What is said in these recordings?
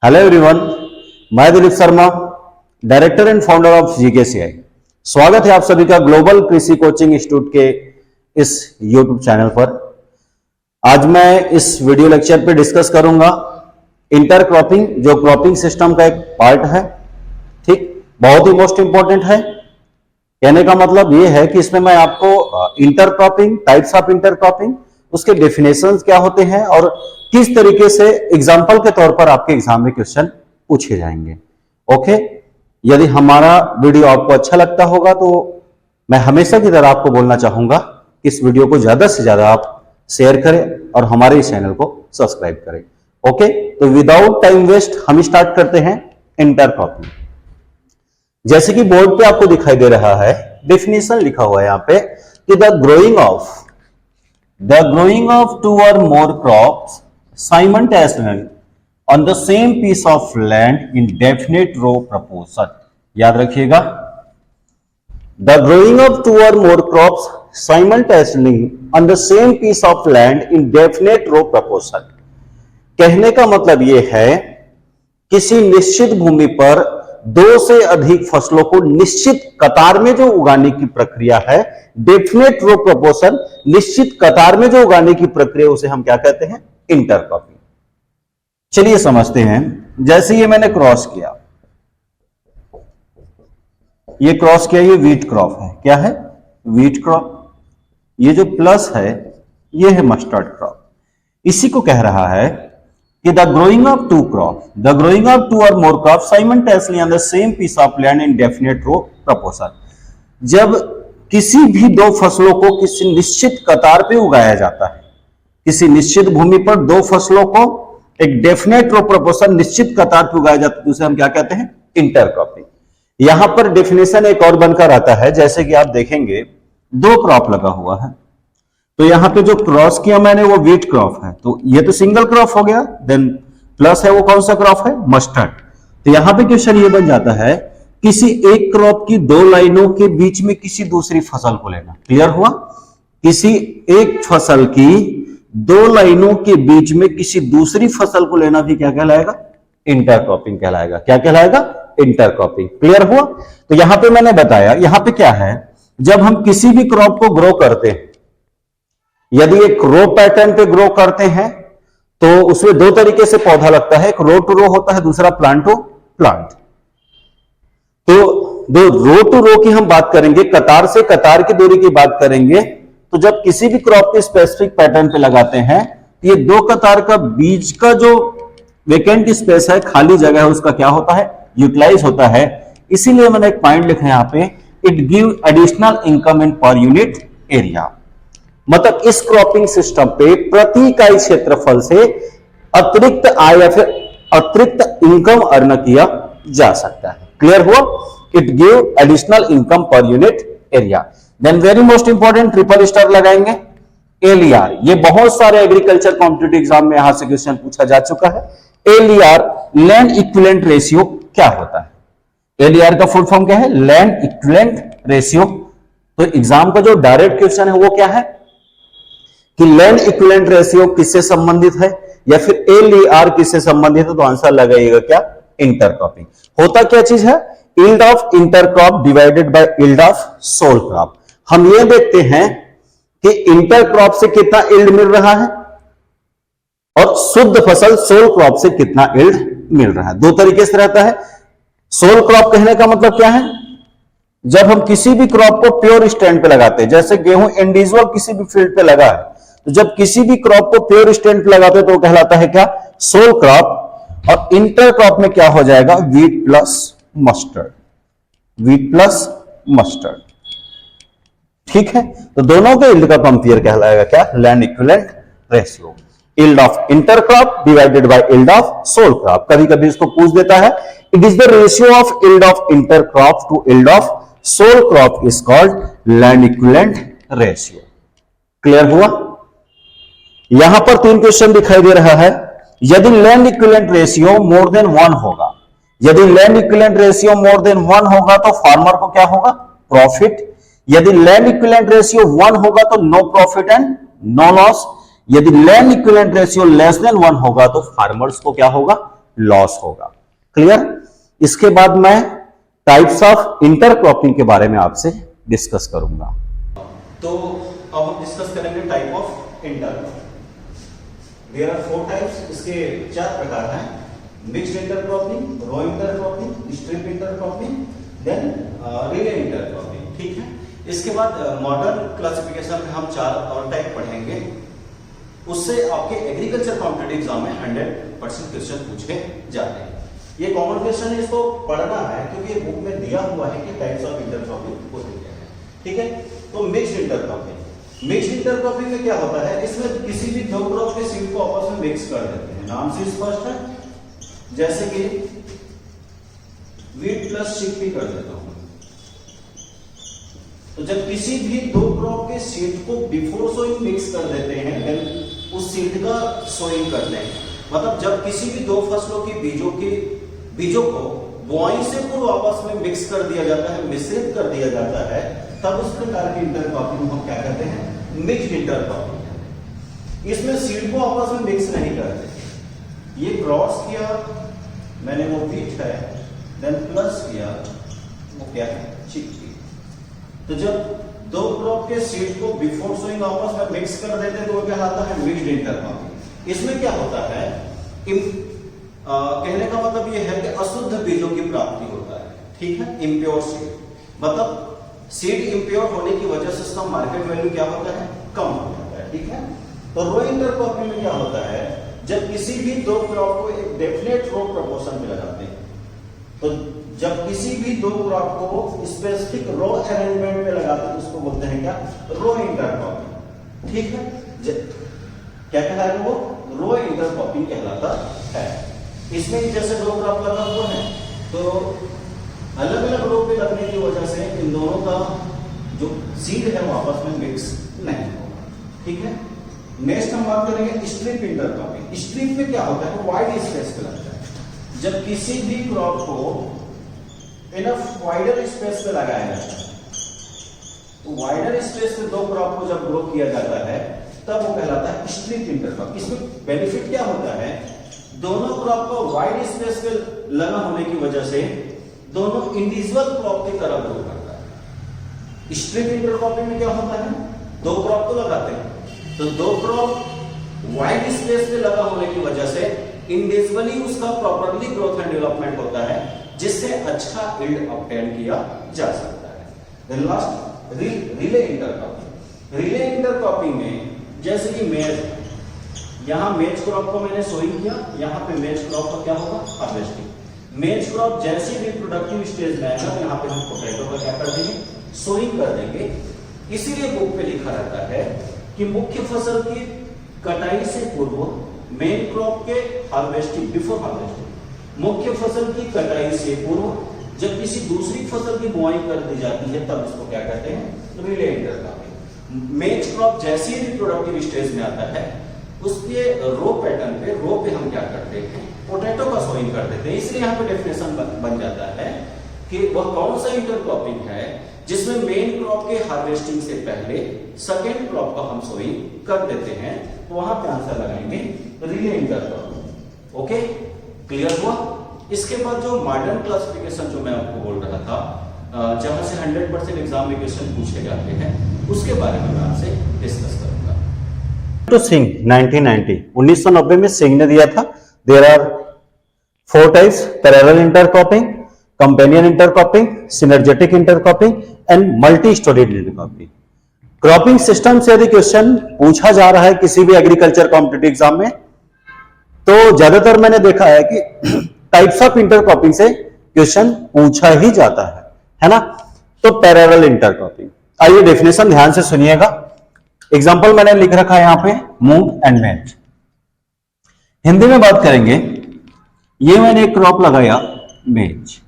Hello everyone, मैं Dilip Sharma, director and founder of GKCI. स्वागत है आप सभी का ग्लोबल कृषि कोचिंग इंस्टीट्यूट के इस यूट्यूब चैनल पर। आज मैं इस वीडियो लेक्चर पे डिस्कस करूंगा इंटरक्रॉपिंग, जो क्रॉपिंग सिस्टम का एक पार्ट है। ठीक, बहुत ही मोस्ट इंपॉर्टेंट है। कहने का मतलब ये है कि इसमें मैं आपको इंटरक्रॉपिंग, टाइप्स ऑफ इंटरक्रॉपिंग, उसके डेफिनेशंस क्या होते हैं और किस तरीके से एग्जाम्पल के तौर पर आपके एग्जाम में क्वेश्चन पूछे जाएंगे। ओके, यदि हमारा वीडियो आपको अच्छा लगता होगा तो मैं हमेशा की तरह आपको बोलना चाहूंगा कि इस वीडियो को ज्यादा से ज्यादा आप शेयर करें और हमारे इस चैनल को सब्सक्राइब करें। ओके, तो विदाउट टाइम वेस्ट हम स्टार्ट करते हैं इंटरक्रॉपिंग। जैसे कि बोर्ड पे आपको दिखाई दे रहा है, डेफिनेशन लिखा हुआ है यहां पे कि द ग्रोइंग ऑफ टू और more crops simultaneously on the same piece of land in definite row proportion। याद रखिएगा, the growing of two or more crops simultaneously on the same piece of land in definite row proportion। कहने का मतलब यह है किसी निश्चित भूमि पर दो से अधिक फसलों को निश्चित कतार में जो उगाने की प्रक्रिया है, डेफिनेट रो प्रोपोर्शन, निश्चित कतार में जो उगाने की प्रक्रिया, उसे हम क्या कहते हैं? इंटरक्रॉपिंग। चलिए समझते हैं। जैसे ये मैंने क्रॉस किया, ये क्रॉस किया, ये वीट क्रॉप है। क्या है? Wheat crop. ये जो प्लस है ये है मस्टर्ड क्रॉप। इसी को कह रहा है कि the growing of two crop, the growing of two और more crop simultaneously on the same piece of land in definite row proportion. जब किसी भी दो फसलों को किसी निश्चित कतार पे उगाया जाता है, किसी निश्चित भूमि पर दो फसलों को एक डेफिनेट रो प्रोपोर्शन, निश्चित कतार पे उगाया जाता है, उसे हम क्या कहते हैं? इंटरक्रॉपिंग। यहां पर डेफिनेशन एक और बनकर आता है। जैसे कि आप देखेंगे दो क्रॉप लगा हुआ है, तो यहां पे जो क्रॉस किया मैंने वो वीट क्रॉप है, तो ये तो सिंगल क्रॉप हो गया। देन प्लस है वो कौन सा क्रॉप है? मस्टर्ड। तो यहां पे क्वेश्चन ये बन जाता है किसी एक क्रॉप की दो लाइनों के बीच में किसी दूसरी फसल को लेना। क्लियर हुआ? किसी एक फसल की दो लाइनों के बीच में किसी दूसरी फसल को लेना भी क्या कहलाएगा? इंटरक्रॉपिंग कहलाएगा। क्या कहलाएगा? इंटरक्रॉपिंग। क्लियर हुआ? तो यहां पे मैंने बताया, यहां पे क्या है, जब हम किसी भी क्रॉप को ग्रो करते हैं, यदि एक रो पैटर्न पे ग्रो करते हैं तो उसमें दो तरीके से पौधा लगता है, एक रो टू रो होता है, दूसरा प्लांट टू प्लांट। तो दो रो टू रो की हम बात करेंगे, कतार से कतार की दूरी की बात करेंगे। तो जब किसी भी क्रॉप के स्पेसिफिक पैटर्न पे लगाते हैं, ये दो कतार का बीच का जो वेकेंट स्पेस है, खाली जगह है, उसका क्या होता है? यूटिलाइज होता है। इसीलिए मैंने एक पॉइंट लिखा है यहां पे, it give additional income in पर यूनिट एरिया। मतलब इस क्रॉपिंग सिस्टम पे प्रति इकाई क्षेत्रफल से अतिरिक्त आय या फिर अतिरिक्त इनकम अर्न किया जा सकता है। क्लियर हुआ? It give additional income per unit area. Then very most important, triple star लगाएंगे, एलईआर। ये बहुत सारे एग्रीकल्चर कॉम्पिटिटिव एग्जाम में यहां से क्वेश्चन पूछा जा चुका है। एलईआर, लैंड इक्विवेलेंट रेशियो, क्या होता है? एलईआर का फुल फॉर्म क्या है? Land equivalent ratio. तो एग्जाम का जो डायरेक्ट क्वेश्चन है वो क्या है कि लैंड इक्विवेलेंट रेशियो किससे संबंधित है या फिर एलईआर किससे संबंधित है? तो आंसर लगाइएगा क्या? इंटरक्रॉपिंग। होता क्या चीज है? Yield of intercrop divided by yield of sole crop. हम ये देखते हैं कि इंटरक्रॉप से कितना यील्ड मिल रहा है और शुद्ध फसल सोल क्रॉप से कितना यील्ड मिल रहा है। दो तरीके से रहता है। सोल क्रॉप कहने का मतलब क्या है? जब हम किसी भी क्रॉप को प्योर स्टैंड पे लगाते हैं, जैसे गेहूं इंडिविजुअल किसी भी फील्ड पे लगा है, तो जब किसी भी क्रॉप को प्योर स्टैंड पे लगाते हैं तो कहलाता है क्या? Soul crop. और इंटर क्रॉप में क्या हो जाएगा? Wheat plus mustard, wheat plus mustard. ठीक है, तो दोनों के यील्ड का कंपेयर कहलाएगा क्या? Land equivalent ratio. Yield of inter crop divided by yield of sole crop. कभी कभी इसको पूछ देता है, it is the ratio of yield of inter crop to yield of sole crop is called land equivalent ratio. Clear हुआ? यहां पर तीन क्वेश्चन दिखाई दे रहा है। यदि land equivalent ratio more than 1 होगा, यदि land equivalent ratio more than 1 होगा तो फार्मर को क्या होगा? प्रॉफिट। यदि लैंड इक्विवेलेंट रेशियो 1 होगा तो no profit and no loss. यदि land equivalent ratio less than 1 होगा तो फार्मर्स को क्या होगा? लॉस होगा। क्लियर? इसके बाद मैं टाइप्स ऑफ इंटरक्रॉपिंग के बारे में आपसे डिस्कस करूंगा। तो अब हम डिस्कस करेंगे type of intercropping. There are 4 types, इसके 4 प्रकार हैं। Mixed intercropping, row intercropping, strip intercropping, then relay intercropping. ठीक है, इसके बाद मॉडर्न क्लासिफिकेशन में हम 4 और टाइप पढ़ेंगे। उससे आपके एग्रीकल्चर कॉम्पिटिटिव एग्जाम में 100% क्वेश्चन पूछे जाते हैं। ये कॉमन क्वेश्चन है, इसको पढ़ना है क्योंकि ये बुक में दिया हुआ है कि टाइप्स ऑफ इंटरक्रॉपिंग होते क्या है। ठीक है, तो मिक्स्ड इंटरक्रॉपिंग। मिक्स्ड इंटरक्रॉपिंग में क्या होता है, इसमें किसी भी 2 क्रॉप के सीड को आपस में मिक्स कर देते हैं। नाम से स्पष्ट है, जैसे कि वीट प्लस चिकपी कर देता हूं। तो जब किसी भी 2 क्रॉप के सीड को बिफोर सोइंग मिक्स कर देते हैं, देन उस सीड का सोइंग करते हैं। मतलब जब किसी भी 2 फसलों की बीजों को बुआई से पूर्व आपस में मिक्स कर दिया जाता है, मिश्रित कर दिया जाता है, तब उस प्रकार की इंटरक्रॉपिंग हम क्या कहते हैं, मिक्स्ड इंटरक्रॉपिंग। इसमें सीड को आपस में मिक्स नहीं करते। ये क्रॉस किया मैंने, वो वीट है, देन प्लस किया वो क्या है, चिकपी। तो जब 2 क्रॉप के सीड को बिफोर सोइंग आपस में मिक्स कर देते हैं तो वो क्या आता है, मिक्स्ड इंटरक्रॉपिंग। इसमें क्या होता है, कहने का मतलब ये है कि अशुद्ध बीजों की प्राप्ति होता है। ठीक है, इम्प्योर सीड, मतलब सीड इम्प्योर होने की वजह से उसका मार्केट वैल्यू क्या होता है, कम हो जाता है। ठीक है, तो रो इंटरक्रॉपिंग में क्या होता है, जब किसी भी 2 क्रॉप को एक डेफिनेट रो प्रोपोर्शन में लगाते हैं, तो जब किसी भी 2 क्रॉप को स्पेसिफिक रो अरेंजमेंट में लगाते हैं उसको बोलते हैं क्या, रो इंटरक्रॉपिंग। ठीक है, क्या कहलाएगा वो, रो इंटरक्रॉपिंग कहलाता है। इसमें जैसे 2 क्रॉप लगा हुआ है तो अलग अलग रो पे लगने की वजह से इन दोनों का जो सीड है वो आपस में मिक्स नहीं होगा। ठीक है, नेक्स्ट हम बात करेंगे स्ट्रिप इंटरक्रॉपिंग। स्ट्रिप में क्या होता है, वाइड स्पेस पे लगता है। जब किसी भी क्रॉप को इनफ वाइडर स्पेस पे लगाया जाता है, तो वाइडर स्पेस पे 2 क्रॉप को जब ग्रो किया जाता है तब वो कहलाता है स्ट्रिप इंटरक्रॉपिंग। इसमें बेनिफिट क्या होता है, दोनों क्रॉप को वाइड स्पेस पे लगा होने की वजह से दोनों इंडिविजुअल क्रॉप की तरह ग्रो करता है। स्ट्रिप इंटरक्रॉपिंग में क्या होता है, 2 क्रॉप तो लगाते हैं, तो 2 क्रॉप वाइड स्पेस पे लगा होने की वजह से इंडिविजुअली उसका प्रॉपरली ग्रोथ एंड डेवलपमेंट होता है, जिससे अच्छा यील्ड ऑब्टेन किया जा सकता है। Then last relay intercropping. Relay intercropping में जैसे कि मेज, यहां मेज क्रॉप को मैंने सोइंग किया, यहां पे मेज क्रॉप का क्या होगा, हार्वेस्टिंग। मेज क्रॉप जैसे भी प्रोडक्टिव स्टेज में आएगा, यहां पे हम पोटैटो का क्या कर देंगे, सोइंग कर देंगे। इसीलिए बुक पे लिखा रहता है कि मुख्य फसल की कटाई से पूर्व मेन क्रॉप के हार्वेस्टिंग, बिफोर हार्वेस्टिंग, मुख्य फसल की कटाई से पूर्व जब किसी दूसरी फसल की बुआई कर दी जाती है तब इसको क्या कहते हैं, रिले इंटरक्रॉपिंग। मेज क्रॉप जैसे ही रिप्रोडक्टिव स्टेज में आता है उसके रो पैटर्न पे, रो पे हम क्या करते हैं, पोटैटो का सोइंग कर देते हैं। इसलिए यहाँ पे डेफिनेशन बन जाता है कि वह कौन सा इंटरक्रॉपिंग है जिसमें मेन क्रॉप के हार्वेस्टिंग से पहले सेकेंड क्रॉप का हम सोइंग कर देते हैं, तो वहां पे आंसर लगाएंगे रिले इंटरक्रॉपिंग। ओके, क्लियर हुआ। इसके बाद जो मॉडर्न क्लासिफिकेशन जो मैं आपको बोल रहा था, जहां से 100% एग्जाम में क्वेश्चन पूछे जाते हैं, उसके बारे में मैं आपसे डिस्कस करूंगा। तो सिंह 1990 में सिंह ने दिया था, there are 4 types, parallel intercropping, companion intercropping, synergetic intercropping and multi storage intercropping. Cropping system से यदि क्वेश्चन पूछा जा रहा है किसी भी एग्रीकल्चर कॉम्पिटिटिव एग्जाम में, तो ज्यादातर मैंने देखा है कि टाइप्स ऑफ इंटरक्रॉपिंग से क्वेश्चन पूछा ही जाता है ना। तो पैरेलल इंटरक्रॉपिंग, आइए डेफिनेशन ध्यान से सुनिएगा। एग्जाम्पल मैंने लिख रखा है यहां पे, मूंग एंड मेज। हिंदी में बात करेंगे, ये मैंने एक क्रॉप लगाया मेज,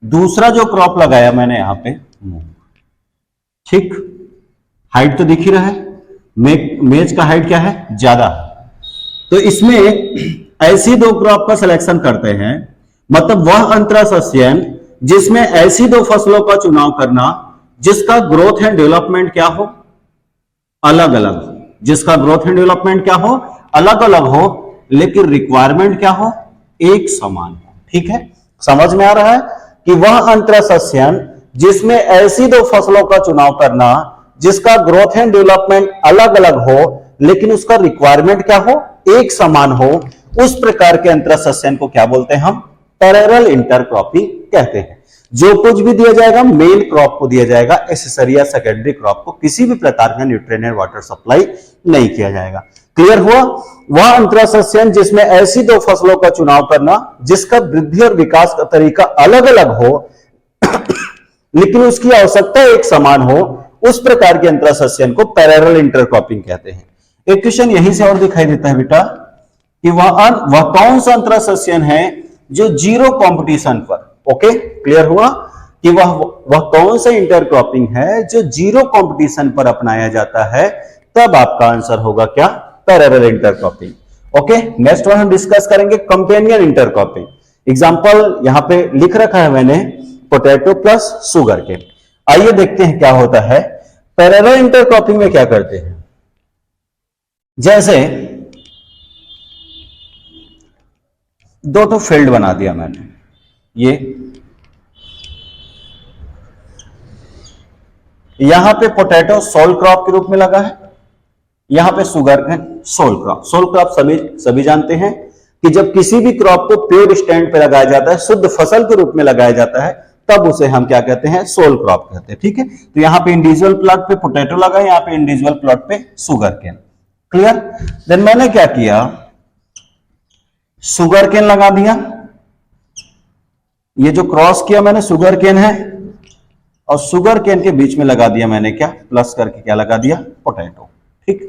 दूसरा जो क्रॉप लगाया मैंने यहां पे मूंग। ठीक, हाइट तो दिख ही रहा है, मेज का हाइट क्या है, ज्यादा। तो इसमें ऐसी 2 क्रॉप का सिलेक्शन करते हैं, मतलब वह अंतरासस्यन जिसमें ऐसी 2 फसलों का चुनाव करना जिसका ग्रोथ एंड डेवलपमेंट क्या हो, अलग अलग, जिसका ग्रोथ एंड डेवलपमेंट क्या हो, अलग अलग हो, लेकिन रिक्वायरमेंट क्या हो, एक समान हो। ठीक है, समझ में आ रहा है कि वह अंतरसस्यन जिसमें ऐसी दो फसलों का चुनाव करना जिसका ग्रोथ एंड डेवलपमेंट अलग अलग हो लेकिन उसका रिक्वायरमेंट क्या हो, एक समान हो, उस प्रकार के अंतरसस्यन को क्या बोलते हैं हम, पैरेलल इंटरक्रॉपिंग कहते हैं। जो कुछ भी दिया जाएगा मेन क्रॉप को दिया जाएगा, एक्सेसरी या सेकेंडरी क्रॉप को किसी भी प्रकार का न्यूट्रिएंट वाटर सप्लाई नहीं किया जाएगा। क्लियर हुआ? वह अंतरसस्यन जिसमें ऐसी दो फसलों का चुनाव करना जिसका वृद्धि और विकास का तरीका अलग अलग हो लेकिन उसकी आवश्यकता एक समान हो, उस प्रकार के अंतरसस्यन को पैरेलल इंटरक्रॉपिंग कहते हैं। एक क्वेश्चन यहीं से और दिखाई देता है बेटा कि वह कौन सा अंतरसस्यन है जो जीरो कंपटीशन पर, ओके क्लियर हुआ कि वह कौन सा इंटरक्रॉपिंग है जो जीरो कंपटीशन पर अपनाया जाता है, तब आपका आंसर होगा क्या, parallel intercropping. Okay, next one हम डिस्कस करेंगे कंपेनियन इंटरक्रॉपिंग। एग्जांपल यहां पे लिख रखा है मैंने, पोटैटो प्लस शुगर केन। आइए देखते हैं क्या होता है। पैरेलल इंटरक्रॉपिंग में क्या करते हैं, जैसे दो तो फील्ड बना दिया मैंने, ये यहां पे पोटैटो सोल क्रॉप के रूप में लगा है, यहां पे sugar cane sole crop. Sole crop सभी जानते हैं कि जब किसी भी क्रॉप को प्योर स्टैंड पे लगाया जाता है, शुद्ध फसल के रूप में लगाया जाता है, तब उसे हम क्या कहते हैं, सोल क्रॉप कहते हैं। ठीक है, तो यहां पे इंडिविजुअल प्लॉट पे पोटैटो लगा, यहां पे इंडिविजुअल प्लॉट पे शुगर केन। क्लियर? देन मैंने क्या किया, शुगर केन लगा दिया, ये जो क्रॉस किया मैंने शुगर केन है, और शुगर केन के बीच में लगा दिया मैंने क्या, प्लस करके क्या लगा दिया, पोटैटो। ठीक,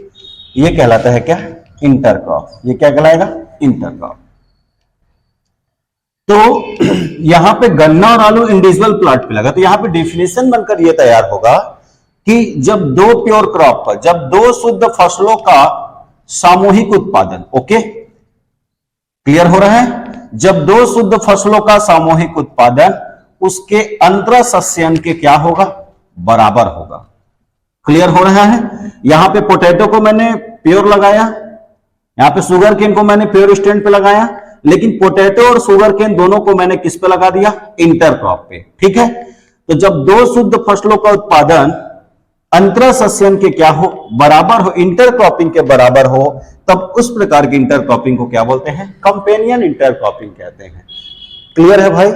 ये कहलाता है क्या, इंटरक्रॉप। ये क्या कहलाएगा, इंटरक्रॉप। तो यहां पे गन्ना और आलू इंडिविजुअल प्लॉट पे लगा, तो यहां पे डेफिनेशन बनकर ये तैयार होगा कि जब दो प्योर क्रॉप पर, जब दो शुद्ध फसलों का सामूहिक उत्पादन, ओके क्लियर हो रहा है, जब दो शुद्ध फसलों का सामूहिक उत्पादन उसके अंतरसस्यन के क्या होगा, बराबर होगा। क्लियर हो रहा है? यहां पे पोटैटो को मैंने प्योर लगाया, यहां पे शुगर केन को मैंने प्योर स्टैंड पे लगाया, लेकिन पोटैटो और शुगर केन दोनों को मैंने किस पे लगा दिया, इंटरक्रॉप पे। ठीक है, तो जब दो शुद्ध फसलों का उत्पादन अंतरसस्यन के क्या हो, बराबर हो, इंटरक्रॉपिंग के बराबर हो, तब उस प्रकार की इंटरक्रॉपिंग को क्या बोलते हैं, कंपेनियन इंटरक्रॉपिंग कहते हैं। क्लियर है भाई?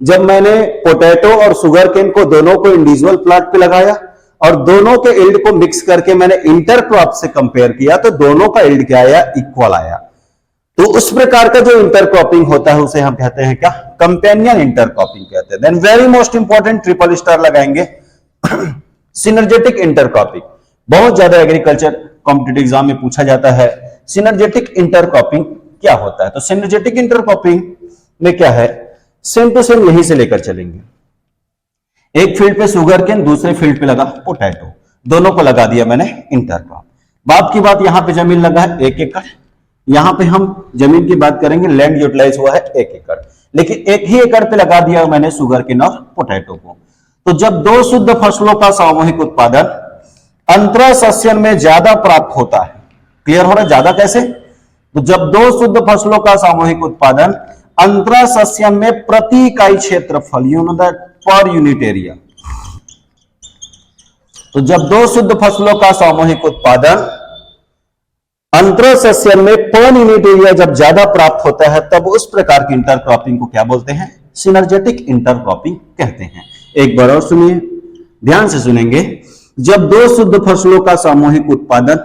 जब मैंने पोटैटो और शुगर केन को दोनों को इंडिविजुअल प्लॉट पे लगाया और दोनों के इल्ड को मिक्स करके मैंने इंटरक्रॉप से कंपेयर किया, तो दोनों का इल्ड क्या आया, इक्वल आया। तो उस प्रकार का जो इंटरक्रॉपिंग होता है उसे हम कहते हैं क्या, कंपेनियन इंटरक्रॉपिंग कहते हैं। Then very most important, triple star लगाएंगे, सिनर्जेटिक इंटरक्रॉपिंग। बहुत ज्यादा एग्रीकल्चर कॉम्पिटिटिव एग्जाम में पूछा जाता है, सिनर्जेटिक इंटरक्रॉपिंग क्या होता है। तो सिनर्जेटिक इंटरक्रॉपिंग में क्या है, सेम टू सेम यहीं से लेकर चलेंगे। एक फील्ड पे शुगर केन, दूसरे फील्ड पे लगा पोटैटो, दोनों को लगा दिया मैंने इंटरक्रॉप। बात की बात, यहां पे जमीन लगा है 1 एकड़, यहां पे हम जमीन की बात करेंगे, लैंड यूटिलाइज हुआ है 1 एकड़, लेकिन 1 ही एकड़ पे लगा दिया मैंने शुगर केन और पोटैटो को। तो जब दो शुद्ध फसलों का सामूहिक उत्पादन अंतरसस्यन में ज्यादा प्राप्त होता है, क्लियर हो रहा है, ज्यादा कैसे, तो जब दो शुद्ध फसलों का सामूहिक उत्पादन अंतरसस्यन में प्रति इकाई क्षेत्रफल, यू नो दैट, पर यूनिट एरिया, तो जब दो शुद्ध फसलों का सामूहिक उत्पादन अंतरसस्यन में पर यूनिट एरिया जब ज्यादा प्राप्त होता है, तब उस प्रकार की इंटरक्रॉपिंग को क्या बोलते हैं, सिनर्जेटिक इंटरक्रॉपिंग कहते हैं। एक बार और सुनिए, ध्यान से सुनेंगे। जब दो शुद्ध फसलों का सामूहिक उत्पादन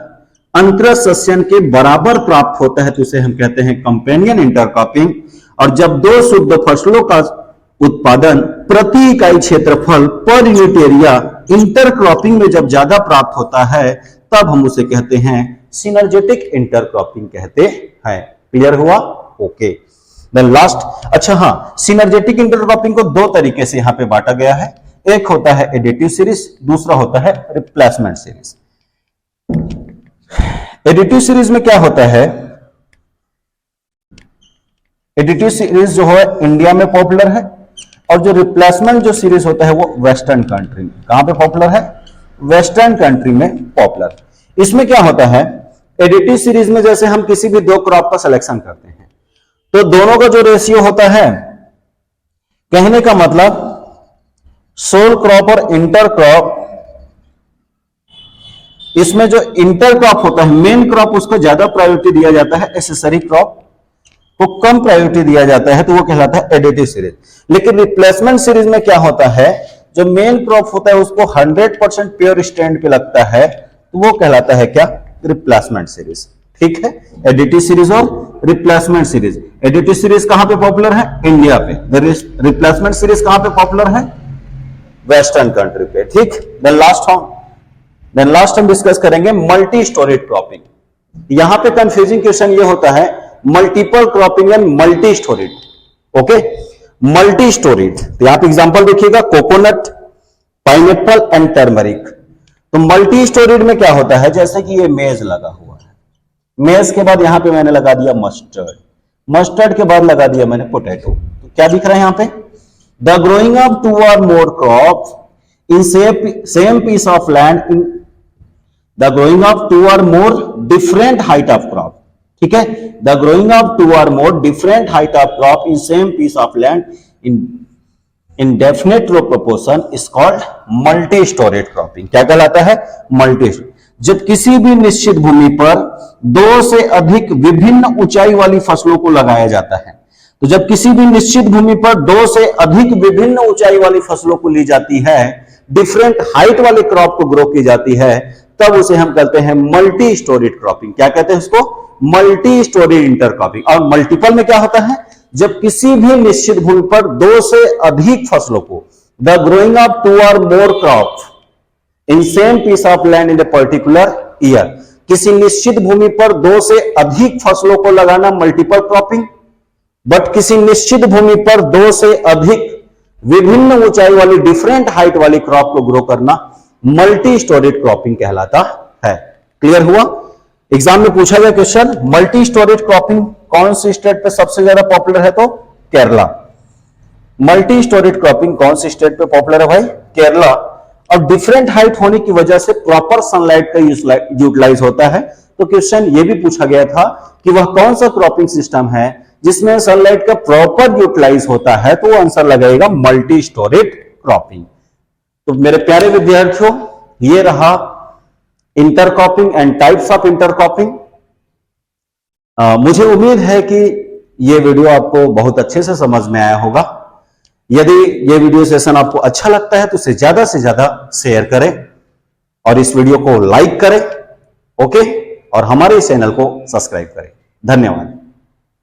अंतरसस्यन के बराबर प्राप्त होता है, तो उसे हम कहते हैं कंपेनियन इंटरक्रॉपिंग। और जब दो शुद्ध फसलों का उत्पादन प्रति इकाई क्षेत्रफल, पर यूनिट एरिया, इंटरक्रॉपिंग में जब ज्यादा प्राप्त होता है, तब हम उसे कहते हैं सिनर्जेटिक इंटरक्रॉपिंग कहते हैं। क्लियर हुआ? ओके। देन लास्ट, अच्छा हाँ, सिनर्जेटिक इंटरक्रॉपिंग को दो तरीके से यहां पे बांटा गया है। एक होता है एडिटिव सीरीज, दूसरा होता है रिप्लेसमेंट सीरीज। एडिटिव सीरीज में क्या होता है, एडिटिव सीरीज जो है इंडिया में पॉपुलर है, और जो रिप्लेसमेंट जो सीरीज होता है वो वेस्टर्न कंट्री में, कहां पे पॉपुलर है, वेस्टर्न कंट्री में पॉपुलर। इसमें क्या होता है, एडिटिव सीरीज में जैसे हम किसी भी दो क्रॉप का सिलेक्शन करते हैं, तो दोनों का जो रेशियो होता है, कहने का मतलब सोल क्रॉप और इंटर क्रॉप, इसमें जो इंटर क्रॉप होता है, मेन क्रॉप, उसको ज्यादा प्रायोरिटी दिया जाता है, एक्सेसरी क्रॉप को कम प्रायोरिटी दिया जाता है, तो वो कहलाता है एडिटिव सीरीज। लेकिन रिप्लेसमेंट सीरीज में क्या होता है, जो मेन क्रॉप होता है उसको 100% प्योर स्टैंड पे लगता है, तो वो कहलाता है क्या, रिप्लेसमेंट सीरीज। ठीक है, एडिटिव सीरीज और रिप्लेसमेंट सीरीज। एडिटिव सीरीज कहां पे पॉपुलर है, इंडिया पे। रिप्लेसमेंट सीरीज कहां पे पॉपुलर है, वेस्टर्न कंट्री पे। ठीक, देन लास्ट हम डिस्कस करेंगे मल्टी स्टोरेज क्रॉपिंग। यहां पे कंफ्यूजिंग क्वेश्चन ये होता है, multiple cropping and multi storage. Okay, multi storage, तो यहां पे एग्जांपल देखिएगा, कोकोनट, पाइनएप्पल एंड टर्मरिक। तो मल्टी स्टोरेज में क्या होता है, जैसे कि ये मेज लगा हुआ है, मेज के बाद यहां पे मैंने लगा दिया मस्टर्ड, मस्टर्ड के बाद लगा दिया मैंने पोटैटो। तो क्या दिख रहा है यहां पे, the growing of 2 or more crops in same piece of land, in the growing of 2 or more different height of crop। ठीक है, the growing of 2 or more different height of crop in same piece of land in definite row proportion is called multi storage cropping। क्या कहलाता है, multi. जब किसी भी निश्चित भूमि पर 2 से अधिक विभिन्न ऊंचाई वाली फसलों को लगाया जाता है, तो जब किसी भी निश्चित भूमि पर 2 से अधिक विभिन्न ऊंचाई वाली फसलों को ली जाती है, डिफरेंट हाइट वाले क्रॉप को ग्रो की जाती है, तब उसे हम कहते हैं मल्टी स्टोरेज क्रॉपिंग। क्या कहते हैं उसको, मल्टी स्टोरेज इंटरक्रॉपिंग। और मल्टीपल में क्या होता है, जब किसी भी निश्चित भूमि पर 2 से अधिक फसलों को, the growing of 2 or more crop in same piece of land in a particular year, किसी निश्चित भूमि पर 2 से अधिक फसलों को लगाना मल्टीपल क्रॉपिंग, बट किसी निश्चित भूमि पर 2 से अधिक विभिन्न ऊंचाई वाली डिफरेंट हाइट वाली क्रॉप को ग्रो करना मल्टी स्टोरेज क्रॉपिंग कहलाता है। क्लियर हुआ। एग्जाम में पूछा गया क्वेश्चन, मल्टी स्टोरेज क्रॉपिंग कौन सी स्टेट पे सबसे ज्यादा पॉपुलर है, तो केरला। मल्टी स्टोरेज क्रॉपिंग कौन सी स्टेट पे पॉपुलर है भाई, केरला। और डिफरेंट हाइट होने की वजह से प्रॉपर सनलाइट का यूटिलाइज होता है। तो क्वेश्चन ये भी पूछा गया था कि वह कौन सा क्रॉपिंग सिस्टम है जिसमें सनलाइट का प्रॉपर यूटिलाइज होता है, तो आंसर लगेगा मल्टी स्टोरेज क्रॉपिंग। तो मेरे प्यारे विद्यार्थियों, ये रहा intercropping and types of intercropping. मुझे उम्मीद है कि ये वीडियो आपको बहुत अच्छे से समझ में आया होगा। यदि ये वीडियो सेशन आपको अच्छा लगता है तो इसे ज्यादा से ज्यादा शेयर करें और इस वीडियो को लाइक करें। ओके, और हमारे चैनल को सब्सक्राइब करें। धन्यवाद।